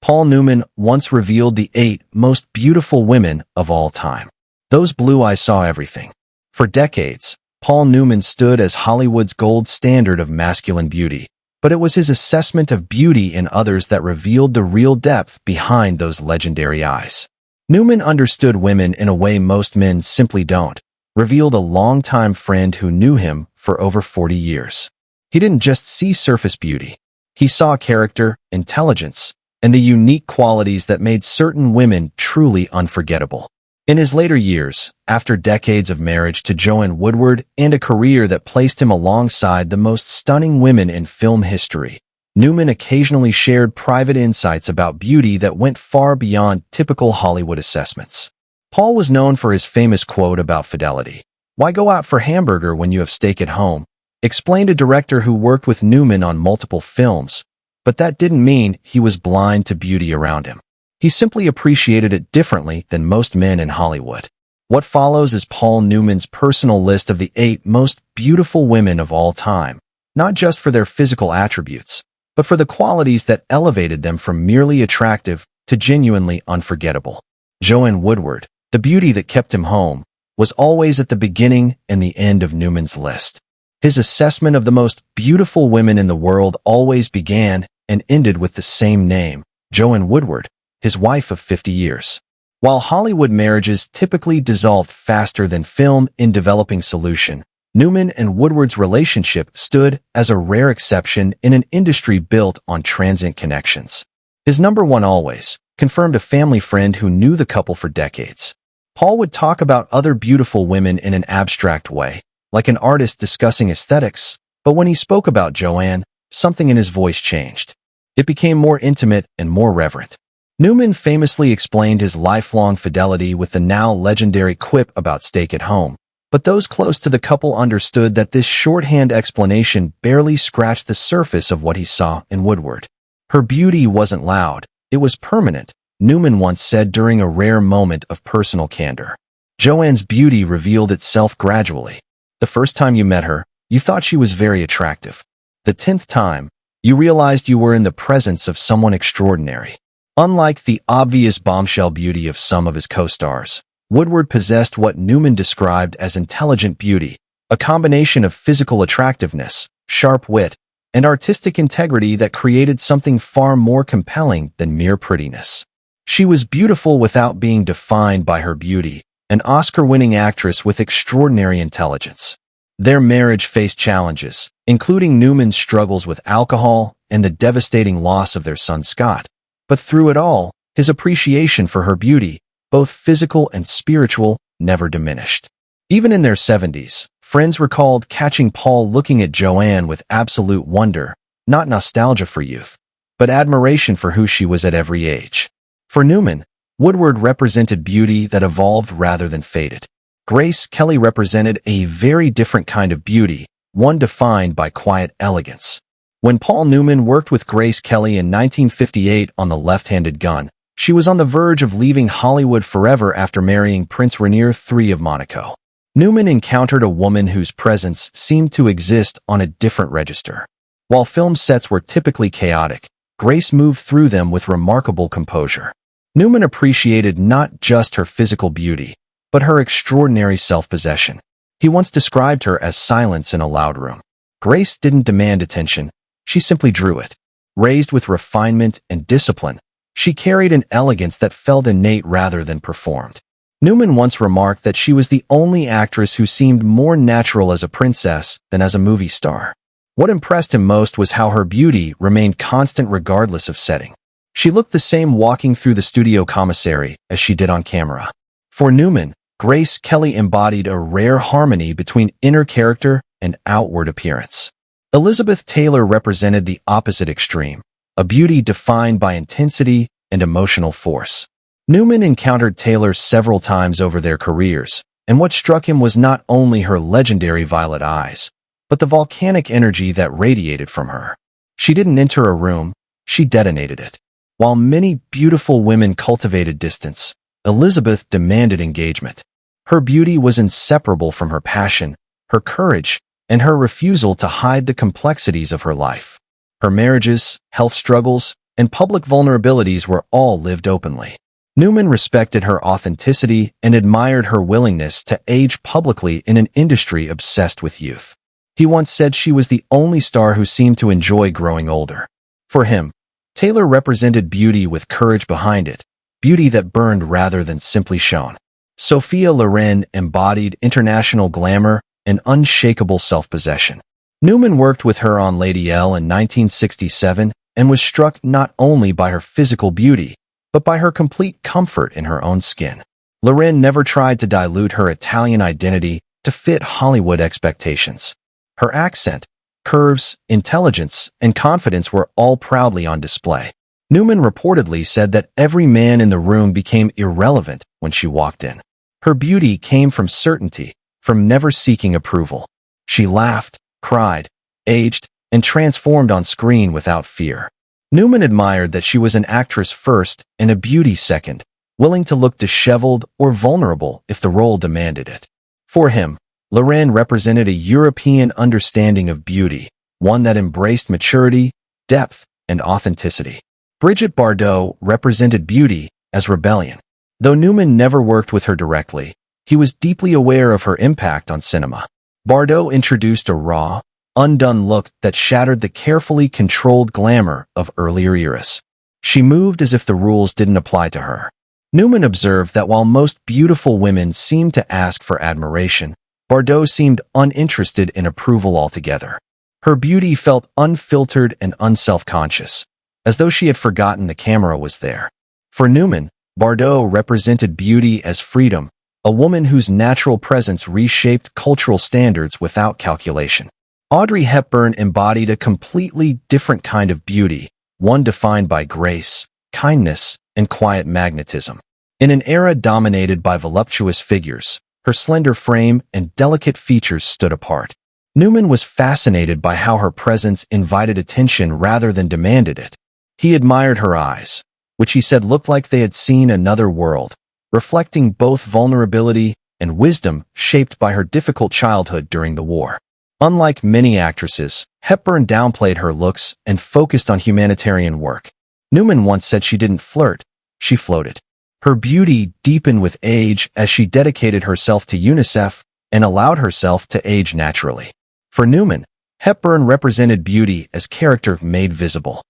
Paul Newman once revealed the 8 most beautiful women of all time. Those blue eyes saw everything. For decades, Paul Newman stood as Hollywood's gold standard of masculine beauty, but it was his assessment of beauty in others that revealed the real depth behind those legendary eyes. Newman understood women in a way most men simply don't, revealed a longtime friend who knew him for over 40 years. He didn't just see surface beauty. He saw character, intelligence, and the unique qualities that made certain women truly unforgettable. In his later years, after decades of marriage to Joanne Woodward and a career that placed him alongside the most stunning women in film history, Newman occasionally shared private insights about beauty that went far beyond typical Hollywood assessments. Paul was known for his famous quote about fidelity. "Why go out for hamburger when you have steak at home?" explained a director who worked with Newman on multiple films, but that didn't mean he was blind to beauty around him. He simply appreciated it differently than most men in Hollywood. What follows is Paul Newman's personal list of the 8 most beautiful women of all time, not just for their physical attributes, but for the qualities that elevated them from merely attractive to genuinely unforgettable. Joanne Woodward, the beauty that kept him home, was always at the beginning and the end of Newman's list. His assessment of the most beautiful women in the world always began and ended with the same name, Joanne Woodward, his wife of 50 years. While Hollywood marriages typically dissolved faster than film in developing solution, Newman and Woodward's relationship stood as a rare exception in an industry built on transient connections. His number one always confirmed a family friend who knew the couple for decades. Paul would talk about other beautiful women in an abstract way, like an artist discussing aesthetics, but when he spoke about Joanne, something in his voice changed. It became more intimate and more reverent. Newman famously explained his lifelong fidelity with the now legendary quip about steak at home, but those close to the couple understood that this shorthand explanation barely scratched the surface of what he saw in Woodward. Her beauty wasn't loud, it was permanent, Newman once said during a rare moment of personal candor. Joanne's beauty revealed itself gradually. The first time you met her, you thought she was very attractive. The 10th time, you realized you were in the presence of someone extraordinary. Unlike the obvious bombshell beauty of some of his co-stars, Woodward possessed what Newman described as intelligent beauty, a combination of physical attractiveness, sharp wit, and artistic integrity that created something far more compelling than mere prettiness. She was beautiful without being defined by her beauty, an Oscar-winning actress with extraordinary intelligence. Their marriage faced challenges, including Newman's struggles with alcohol and the devastating loss of their son Scott. But through it all, his appreciation for her beauty, both physical and spiritual, never diminished. Even in their 70s, friends recalled catching Paul looking at Joanne with absolute wonder, not nostalgia for youth, but admiration for who she was at every age. For Newman, Woodward represented beauty that evolved rather than faded. Grace Kelly represented a very different kind of beauty, one defined by quiet elegance. When Paul Newman worked with Grace Kelly in 1958 on The Left-Handed Gun, she was on the verge of leaving Hollywood forever after marrying Prince Rainier III of Monaco. Newman encountered a woman whose presence seemed to exist on a different register. While film sets were typically chaotic, Grace moved through them with remarkable composure. Newman appreciated not just her physical beauty, but her extraordinary self-possession. He once described her as silence in a loud room. Grace didn't demand attention, she simply drew it. Raised with refinement and discipline, she carried an elegance that felt innate rather than performed. Newman once remarked that she was the only actress who seemed more natural as a princess than as a movie star. What impressed him most was how her beauty remained constant regardless of setting. She looked the same walking through the studio commissary as she did on camera. For Newman, Grace Kelly embodied a rare harmony between inner character and outward appearance. Elizabeth Taylor represented the opposite extreme, a beauty defined by intensity and emotional force. Newman encountered Taylor several times over their careers, and what struck him was not only her legendary violet eyes, but the volcanic energy that radiated from her. She didn't enter a room, she detonated it. While many beautiful women cultivated distance, Elizabeth demanded engagement. Her beauty was inseparable from her passion, her courage, and her refusal to hide the complexities of her life. Her marriages, health struggles, and public vulnerabilities were all lived openly. Newman respected her authenticity and admired her willingness to age publicly in an industry obsessed with youth. He once said she was the only star who seemed to enjoy growing older. For him, Taylor represented beauty with courage behind it, beauty that burned rather than simply shone. Sophia Loren embodied international glamour and unshakable self-possession. Newman worked with her on Lady L in 1967 and was struck not only by her physical beauty, but by her complete comfort in her own skin. Loren never tried to dilute her Italian identity to fit Hollywood expectations. Her accent, curves, intelligence, and confidence were all proudly on display. Newman reportedly said that every man in the room became irrelevant when she walked in. Her beauty came from certainty, from never seeking approval. She laughed, cried, aged, and transformed on screen without fear. Newman admired that she was an actress first and a beauty second, willing to look disheveled or vulnerable if the role demanded it. For him, Loren represented a European understanding of beauty, one that embraced maturity, depth, and authenticity. Brigitte Bardot represented beauty as rebellion. Though Newman never worked with her directly, he was deeply aware of her impact on cinema. Bardot introduced a raw, undone look that shattered the carefully controlled glamour of earlier eras. She moved as if the rules didn't apply to her. Newman observed that while most beautiful women seemed to ask for admiration, Bardot seemed uninterested in approval altogether. Her beauty felt unfiltered and unself-conscious, as though she had forgotten the camera was there. For Newman, Bardot represented beauty as freedom, a woman whose natural presence reshaped cultural standards without calculation. Audrey Hepburn embodied a completely different kind of beauty, one defined by grace, kindness, and quiet magnetism. In an era dominated by voluptuous figures, her slender frame and delicate features stood apart. Newman was fascinated by how her presence invited attention rather than demanded it. He admired her eyes, which he said looked like they had seen another world, reflecting both vulnerability and wisdom shaped by her difficult childhood during the war. Unlike many actresses, Hepburn downplayed her looks and focused on humanitarian work. Newman once said she didn't flirt, she floated. Her beauty deepened with age as she dedicated herself to UNICEF and allowed herself to age naturally. For Newman, Hepburn represented beauty as character made visible.